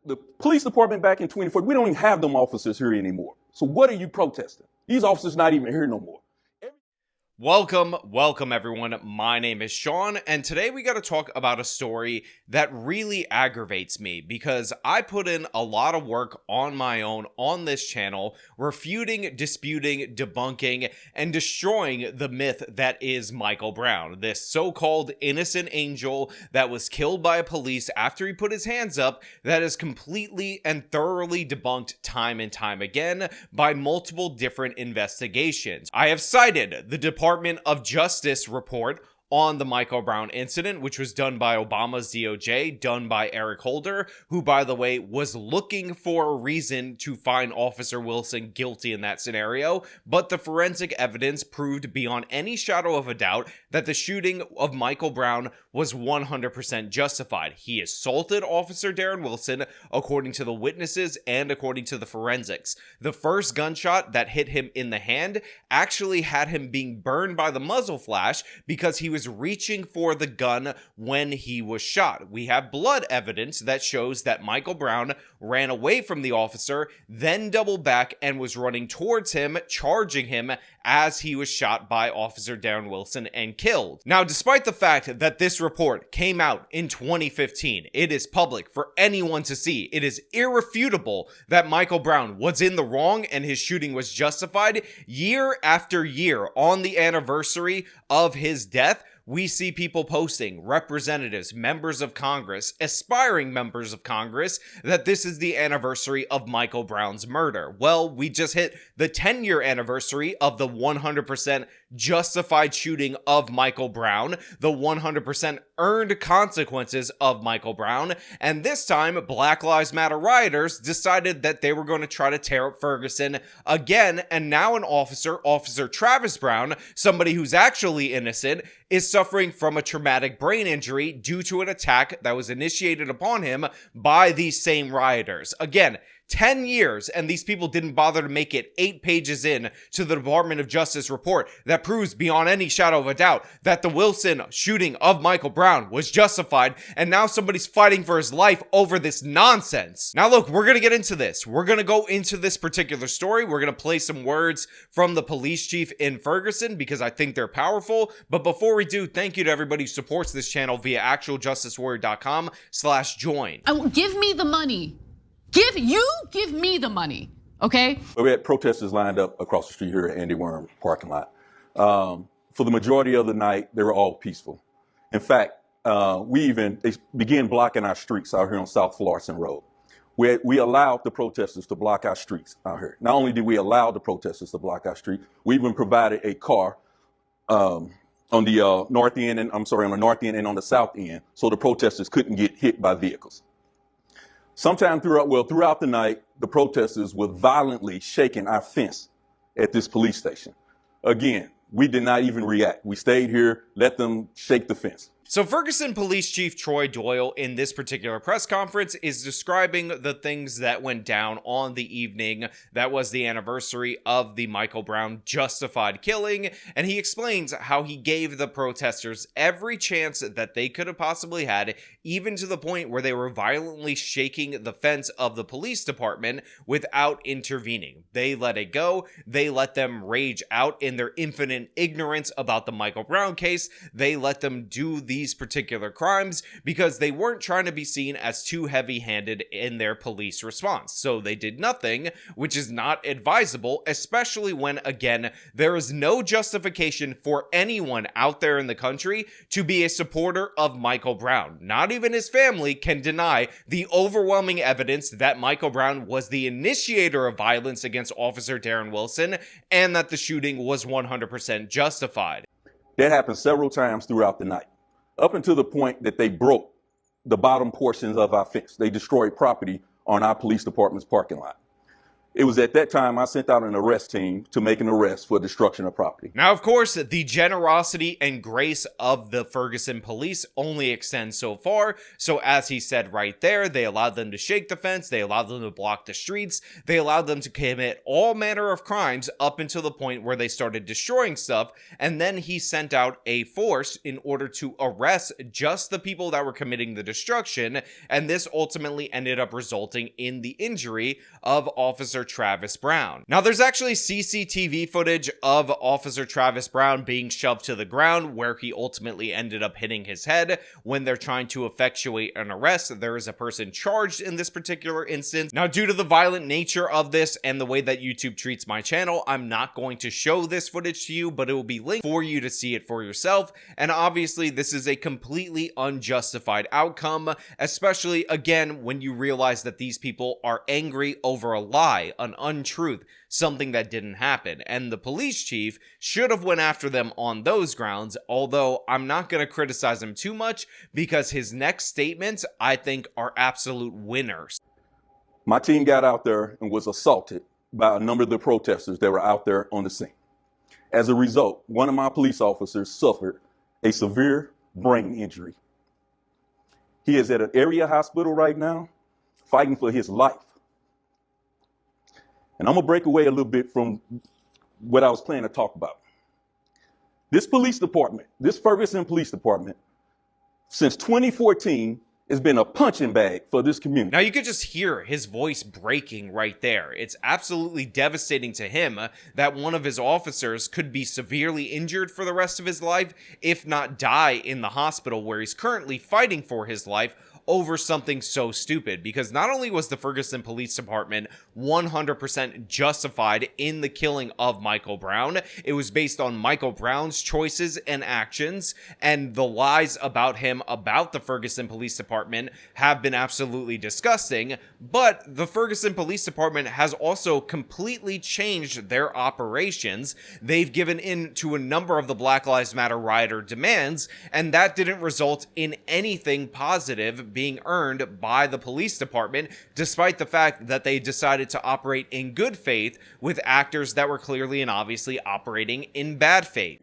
the police department back in 24, we don't even have them officers here anymore. So what are you protesting? These officers not even here no more. Welcome everyone. My name is Sean, and today we got to talk about a story that really aggravates me because I put in a lot of work on my own on this channel, refuting, disputing, debunking, and destroying the myth that is Michael Brown, this so-called innocent angel that was killed by police after he put his hands up, that is completely and thoroughly debunked time and time again by multiple different investigations. I have cited the Department of Justice report on the Michael Brown incident, which was done by Obama's DOJ, done by Eric Holder, who, by the way, was looking for a reason to find Officer Wilson guilty in that scenario, but the forensic evidence proved beyond any shadow of a doubt that the shooting of Michael Brown was 100% justified. He assaulted Officer Darren Wilson, according to the witnesses and according to the forensics. The first gunshot that hit him in the hand actually had him being burned by the muzzle flash because he was reaching for the gun when he was shot. We have blood evidence that shows that Michael Brown ran away from the officer, then doubled back and was running towards him, charging him as he was shot by Officer Darren Wilson and killed. Now, despite the fact that this report came out in 2015, it is public for anyone to see. It is irrefutable that Michael Brown was in the wrong and his shooting was justified. Year after year, on the anniversary of his death, we see people posting, representatives, members of Congress, aspiring members of Congress, that this is the anniversary of Michael Brown's murder. Well, we just hit the 10-year anniversary of the 100% justified shooting of Michael Brown, the 100% earned consequences of Michael Brown, and this time, Black Lives Matter rioters decided that they were going to try to tear up Ferguson again, and now an officer, Officer Travis Brown, somebody who's actually innocent, is suffering from a traumatic brain injury due to an attack that was initiated upon him by these same rioters. Again, 10 years, and these people didn't bother to make it 8 pages in to the Department of Justice report that proves beyond any shadow of a doubt that the Wilson shooting of Michael Brown was justified, and now somebody's fighting for his life over this nonsense. Now look, we're gonna get into this. We're gonna go into this particular story. We're gonna play some words from the police chief in Ferguson because I think they're powerful. But before we do, thank you to everybody who supports this channel via actualjusticewarrior.com/join. Give me the money. Give me the money, okay? We had protesters lined up across the street here at Andy Worm parking lot. For the majority of the night, they were all peaceful. In fact, they began blocking our streets out here on South Florissant Road. We allowed the protesters to block our streets out here. Not only did we allow the protesters to block our street, we even provided a car on the north end and on the south end, so the protesters couldn't get hit by vehicles. Sometime throughout the night, the protesters were violently shaking our fence at this police station. Again, we did not even react. We stayed here, let them shake the fence. So Ferguson Police Chief Troy Doyle in this particular press conference is describing the things that went down on the evening that was the anniversary of the Michael Brown justified killing, and he explains how he gave the protesters every chance that they could have possibly had, even to the point where they were violently shaking the fence of the police department without intervening. They let it go. They let them rage out in their infinite ignorance about the Michael Brown case. They let them do these particular crimes because they weren't trying to be seen as too heavy-handed in their police response. So they did nothing, which is not advisable, especially when, again, there is no justification for anyone out there in the country to be a supporter of Michael Brown. Not even his family can deny the overwhelming evidence that Michael Brown was the initiator of violence against Officer Darren Wilson and that the shooting was 100% justified. That happened several times throughout the night, up until the point that they broke the bottom portions of our fence. They destroyed property on our police department's parking lot. It was at that time I sent out an arrest team to make an arrest for destruction of property. Now, of course, the generosity and grace of the Ferguson police only extends so far. So as he said right there, they allowed them to shake the fence, they allowed them to block the streets, they allowed them to commit all manner of crimes up until the point where they started destroying stuff. And then he sent out a force in order to arrest just the people that were committing the destruction. And this ultimately ended up resulting in the injury of Officer Travis Brown. Now, there's actually CCTV footage of Officer Travis Brown being shoved to the ground, where he ultimately ended up hitting his head when they're trying to effectuate an arrest. There is a person charged in this particular instance. Now, due to the violent nature of this and the way that YouTube treats my channel, I'm not going to show this footage to you, but it will be linked for you to see it for yourself. And obviously, this is a completely unjustified outcome, especially, again, when you realize that these people are angry over a lie, an untruth, something that didn't happen. And the police chief should have went after them on those grounds, although I'm not going to criticize him too much because his next statements, I think, are absolute winners. My team got out there and was assaulted by a number of the protesters that were out there on the scene. As a result, one of my police officers suffered a severe brain injury. He is at an area hospital right now, fighting for his life. And I'm going to break away a little bit from what I was planning to talk about. This police department, this Ferguson Police Department, since 2014, has been a punching bag for this community. Now, you could just hear his voice breaking right there. It's absolutely devastating to him that one of his officers could be severely injured for the rest of his life, if not die in the hospital where he's currently fighting for his life over something so stupid. Because not only was the Ferguson Police Department 100% justified in the killing of Michael Brown, it was based on Michael Brown's choices and actions, and the lies about him about the Ferguson Police Department have been absolutely disgusting. But the Ferguson Police Department has also completely changed their operations. They've given in to a number of the Black Lives Matter rioter demands, and that didn't result in anything positive being earned by the police department, despite the fact that they decided to operate in good faith with actors that were clearly and obviously operating in bad faith.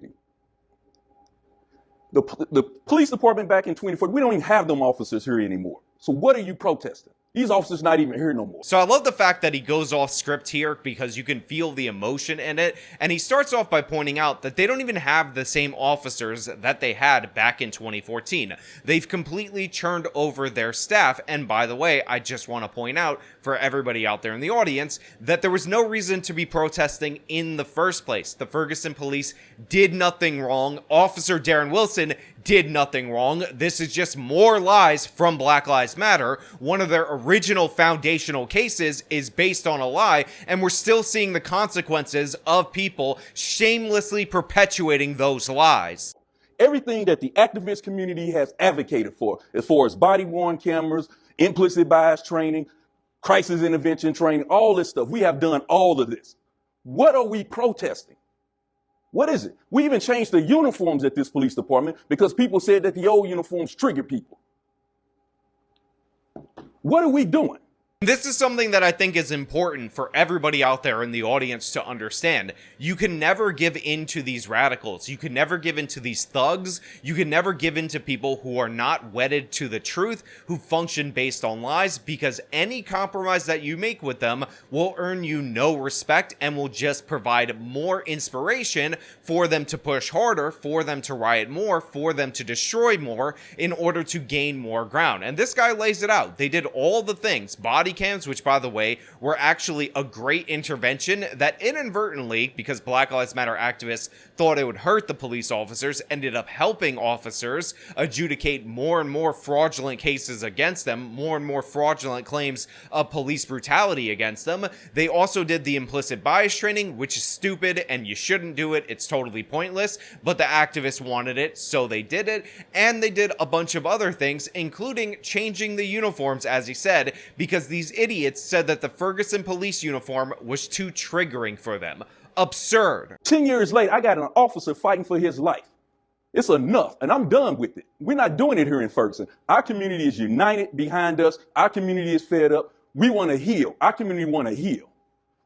The police department back in 2014, we don't even have them officers here anymore. So what are you protesting? These officers not even here no more. So I love the fact that he goes off script here because you can feel the emotion in it. And he starts off by pointing out that they don't even have the same officers that they had back in 2014. They've completely churned over their staff. And by the way, I just want to point out for everybody out there in the audience that there was no reason to be protesting in the first place. The Ferguson police did nothing wrong. Officer Darren Wilson did nothing wrong. This is just more lies from Black Lives Matter. One of their original foundational cases is based on a lie, and we're still seeing the consequences of people shamelessly perpetuating those lies. Everything that the activist community has advocated for, as far as body-worn cameras, implicit bias training, crisis intervention training, all this stuff, we have done all of this. What are we protesting? What is it? We even changed the uniforms at this police department because people said that the old uniforms triggered people. What are we doing? This is something that I think is important for everybody out there in the audience to understand. You can never give in to these radicals. You can never give in to these thugs. You can never give in to people who are not wedded to the truth, who function based on lies, because any compromise that you make with them will earn you no respect and will just provide more inspiration for them to push harder, for them to riot more, for them to destroy more in order to gain more ground. And this guy lays it out. They did all the things. Body cams, which by the way were actually a great intervention that inadvertently, because Black Lives Matter activists thought it would hurt the police officers, ended up helping officers adjudicate more and more fraudulent cases against them, more and more fraudulent claims of police brutality against them. They also did the implicit bias training, which is stupid and you shouldn't do it. It's totally pointless, but the activists wanted it, so they did it. And they did a bunch of other things, including changing the uniforms, as he said, because these idiots said that the Ferguson police uniform was too triggering for them. Absurd. 10 years later, I got an officer fighting for his life. It's enough, and I'm done with it. We're not doing it here in Ferguson. Our community is united behind us. Our community is fed up. We want to heal. Our community want to heal.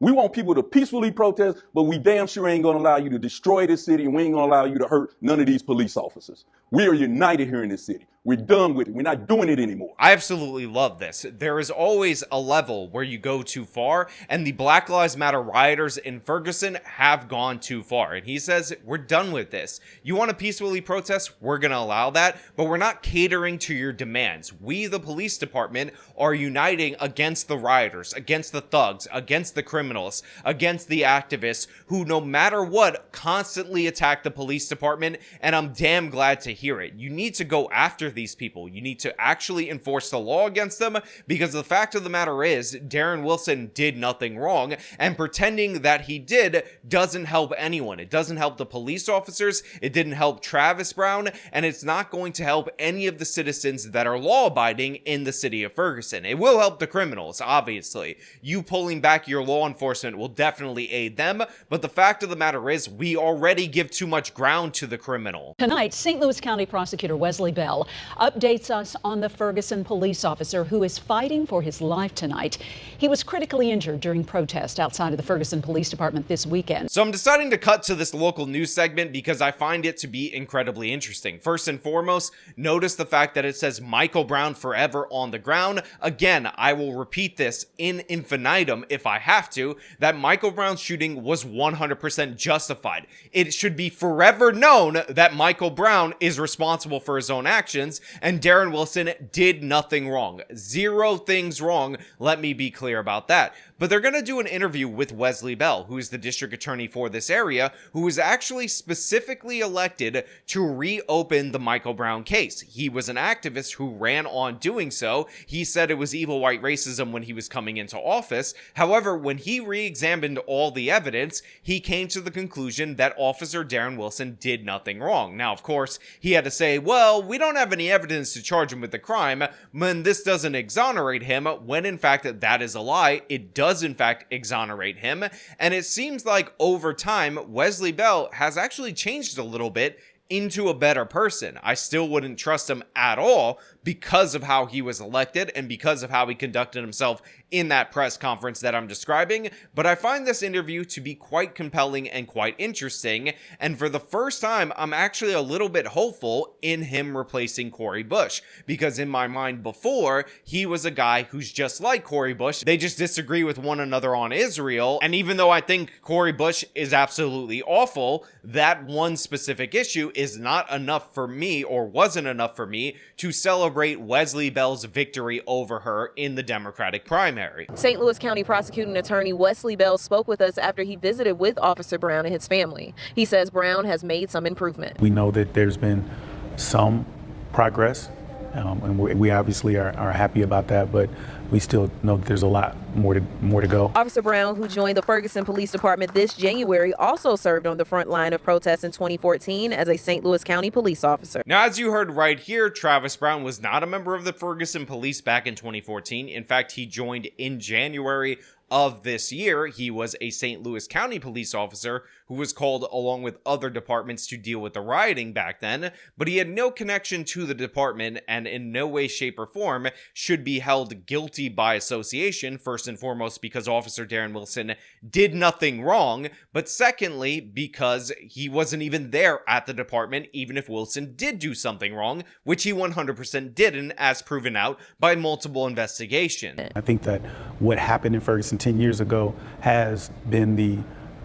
We want people to peacefully protest, but we damn sure ain't going to allow you to destroy this city, and we ain't going to allow you to hurt none of these police officers. We are united here in this city. We're done with it. We're not doing it anymore. I absolutely love this. There is always a level where you go too far, and the Black Lives Matter rioters in Ferguson have gone too far. And he says, we're done with this. You want to peacefully protest? We're going to allow that, but we're not catering to your demands. We, the police department, are uniting against the rioters, against the thugs, against the criminals, against the activists who, no matter what, constantly attack the police department, and I'm damn glad to hear it. You need to go after these people. You need to actually enforce the law against them, because the fact of the matter is, Darren Wilson did nothing wrong, and pretending that he did doesn't help anyone. It doesn't help the police officers, it didn't help Travis Brown, and it's not going to help any of the citizens that are law-abiding in the city of Ferguson. It will help the criminals, obviously. You pulling back your law enforcement will definitely aid them, but the fact of the matter is, we already give too much ground to the criminal. Tonight, St. Louis County Prosecutor Wesley Bell updates us on the Ferguson police officer who is fighting for his life tonight. He was critically injured during protest outside of the Ferguson Police Department this weekend. So I'm deciding to cut to this local news segment because I find it to be incredibly interesting. First and foremost, notice the fact that it says Michael Brown forever on the ground. Again, I will repeat this in infinitum if I have to, that Michael Brown's shooting was 100% justified. It should be forever known that Michael Brown is responsible for his own actions, and Darren Wilson did nothing wrong. Zero things wrong, let me be clear about that. But they're going to do an interview with Wesley Bell, who is the district attorney for this area, who was actually specifically elected to reopen the Michael Brown case. He was an activist who ran on doing so. He said it was evil white racism when he was coming into office. However, when he re-examined all the evidence, he came to the conclusion that Officer Darren Wilson did nothing wrong. Now, of course, he had to say, well, we don't have any evidence to charge him with the crime, when this doesn't exonerate him, when in fact that is a lie. It does in fact exonerate him, and it seems like over time Wesley Bell has actually changed a little bit into a better person. I still wouldn't trust him at all because of how he was elected and because of how he conducted himself in that press conference that I'm describing, but I find this interview to be quite compelling and quite interesting, and for the first time, I'm actually a little bit hopeful in him replacing Cori Bush, because in my mind before, he was a guy who's just like Cori Bush. They just disagree with one another on Israel, and even though I think Cori Bush is absolutely awful, that one specific issue is not enough for me, or wasn't enough for me, to celebrate Wesley Bell's victory over her in the Democratic primary. St. Louis County Prosecuting Attorney Wesley Bell spoke with us after he visited with Officer Brown and his family. He says Brown has made some improvement. We know that there's been some progress, and we obviously are happy about that, but we still know that there's a lot more to go. Officer Brown, who joined the Ferguson Police Department this January, also served on the front line of protests in 2014 as a St. Louis County police officer. Now, as you heard right here, Travis Brown was not a member of the Ferguson Police back in 2014. In fact, he joined in January of this year. He was a St. Louis County police officer who was called along with other departments to deal with the rioting back then, but he had no connection to the department and in no way, shape, or form should be held guilty by association, first and foremost because Officer Darren Wilson did nothing wrong, but secondly because he wasn't even there at the department even if Wilson did do something wrong, which he 100% didn't, as proven out by multiple investigations. I think that what happened in Ferguson 10 years ago has been the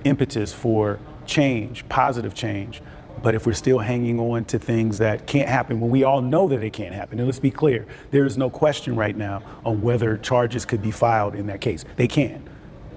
impetus for change, positive change. But if we're still hanging on to things that can't happen, when we all know that it can't happen, and let's be clear, there is no question right now on whether charges could be filed in that case. They can.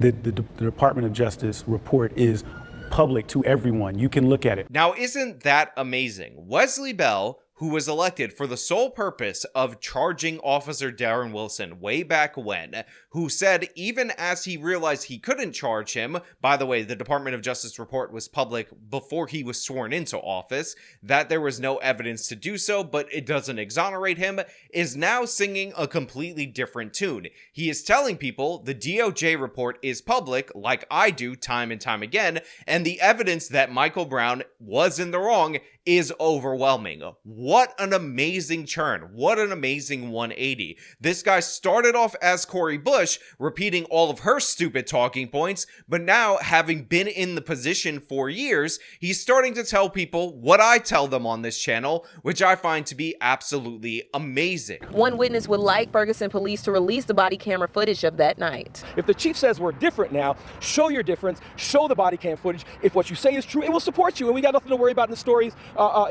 The Department of Justice report is public to everyone. You can look at it. Now, isn't that amazing? Wesley Bell, who was elected for the sole purpose of charging Officer Darren Wilson way back when, who said even as he realized he couldn't charge him, by the way, the Department of Justice report was public before he was sworn into office, that there was no evidence to do so, but it doesn't exonerate him, is now singing a completely different tune. He is telling people the DOJ report is public, like I do time and time again, and the evidence that Michael Brown was in the wrong is overwhelming. What an amazing turn. What an amazing 180. This guy started off as Cori Bush, repeating all of her stupid talking points, but now, having been in the position for years, he's starting to tell people what I tell them on this channel, which I find to be absolutely amazing. One witness would like Ferguson police to release the body camera footage of that night. If the chief says we're different now, show your difference, show the body cam footage. If what you say is true, it will support you, and we got nothing to worry about in the stories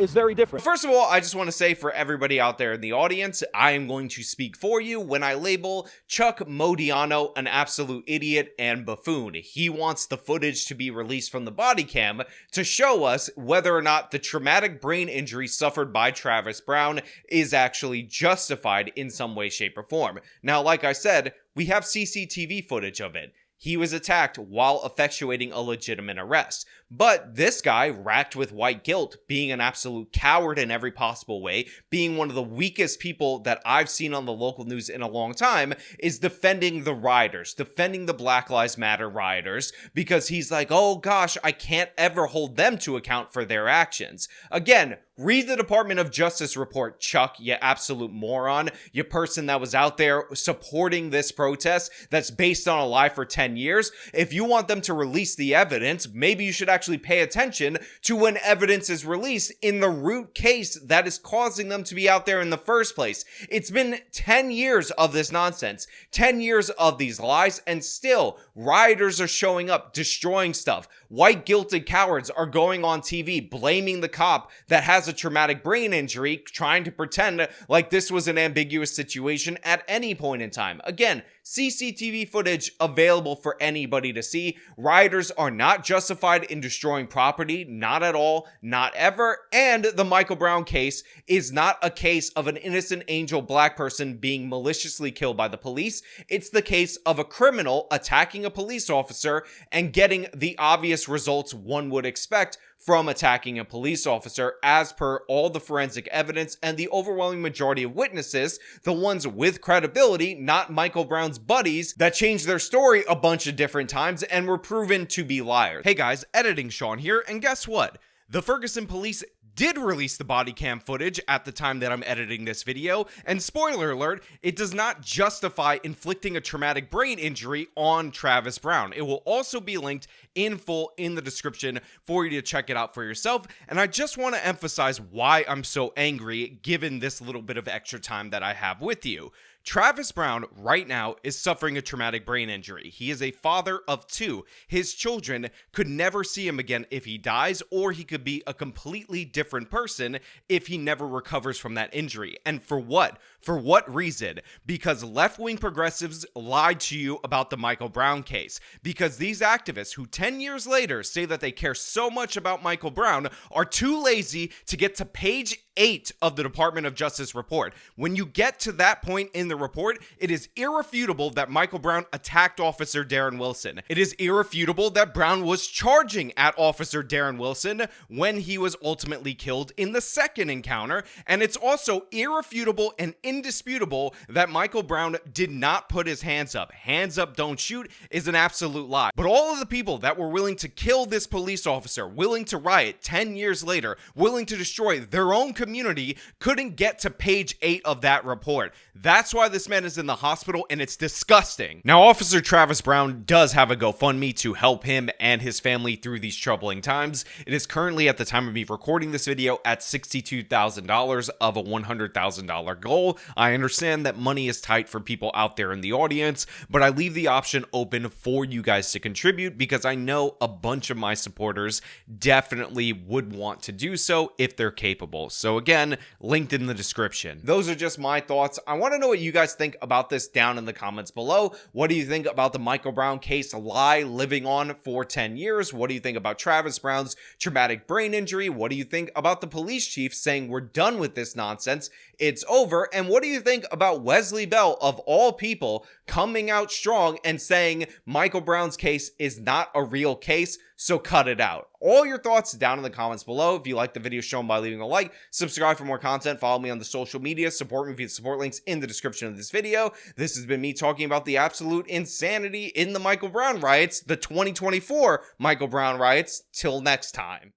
is very different. First of all, I just want to say for everybody out there in the audience, I am going to speak for you when I label Chuck Modiano an absolute idiot and buffoon. He wants the footage to be released from the body cam to show us whether or not the traumatic brain injury suffered by Travis Brown is actually justified in some way, shape, or form. Now, like I said, we have CCTV footage of it. He was attacked while effectuating a legitimate arrest. But this guy, racked with white guilt, being an absolute coward in every possible way, being one of the weakest people that I've seen on the local news in a long time, is defending the rioters, defending the Black Lives Matter rioters, because he's like, oh gosh, I can't ever hold them to account for their actions. Again, read the Department of Justice report, Chuck, you absolute moron, you person that was out there supporting this protest that's based on a lie for 10 years. If you want them to release the evidence, maybe you should actually pay attention to when evidence is released in the root case that is causing them to be out there in the first place. It's been 10 years of this nonsense, 10 years of these lies, and still rioters are showing up, destroying stuff. White guilted cowards are going on TV blaming the cop that has a traumatic brain injury, trying to pretend like this was an ambiguous situation at any point in time. Again, CCTV footage available for anybody to see. Rioters are not justified in destroying property, not at all, not ever, and the Michael Brown case is not a case of an innocent angel black person being maliciously killed by the police. It's the case of a criminal attacking a police officer and getting the obvious results one would expect from attacking a police officer, as per all the forensic evidence and the overwhelming majority of witnesses, the ones with credibility, not Michael Brown's buddies that changed their story a bunch of different times and were proven to be liars. Hey guys, editing Sean here, and guess what? The Ferguson police did release the body cam footage at the time that I'm editing this video, and spoiler alert, it does not justify inflicting a traumatic brain injury on Travis Brown. It will also be linked in full in the description for you to check it out for yourself, and I just want to emphasize why I'm so angry given this little bit of extra time that I have with you. Travis Brown right now is suffering a traumatic brain injury. He is a father of 2. His children could never see him again if he dies, or he could be a completely different person if he never recovers from that injury. And for what? For what reason? Because left-wing progressives lied to you about the Michael Brown case. Because these activists who 10 years later say that they care so much about Michael Brown are too lazy to get to page 8 of the Department of Justice report. When you get to that point in the report, it is irrefutable that Michael Brown attacked Officer Darren Wilson. It is irrefutable that Brown was charging at Officer Darren Wilson when he was ultimately killed in the second encounter. And it's also irrefutable and indisputable that Michael Brown did not put his hands up. Hands up, don't shoot is an absolute lie. But all of the people that were willing to kill this police officer, willing to riot 10 years later, willing to destroy their own community, couldn't get to page 8 of that report. That's why this man is in the hospital, and it's disgusting. Now, Officer Travis Brown does have a GoFundMe to help him and his family through these troubling times. It is currently, at the time of me recording this video, at $62,000 of a $100,000 goal. I understand that money is tight for people out there in the audience, but I leave the option open for you guys to contribute because I know a bunch of my supporters definitely would want to do so if they're capable. So again, linked in the description. Those are just my thoughts. I want to know what you guys think about this down in the comments below. What do you think about the Michael Brown case lie living on for 10 years? What do you think about Travis Brown's traumatic brain injury? What do you think about the police chief saying we're done with this nonsense? It's over. And what do you think about Wesley Bell, of all people, coming out strong and saying Michael Brown's case is not a real case, so cut it out? All your thoughts down in the comments below. If you like the video, show them by leaving a like, subscribe for more content, follow me on the social media, support me via the support links in the description of this video. This has been me talking about the absolute insanity in the Michael Brown riots, the 2024 Michael Brown riots. Till next time.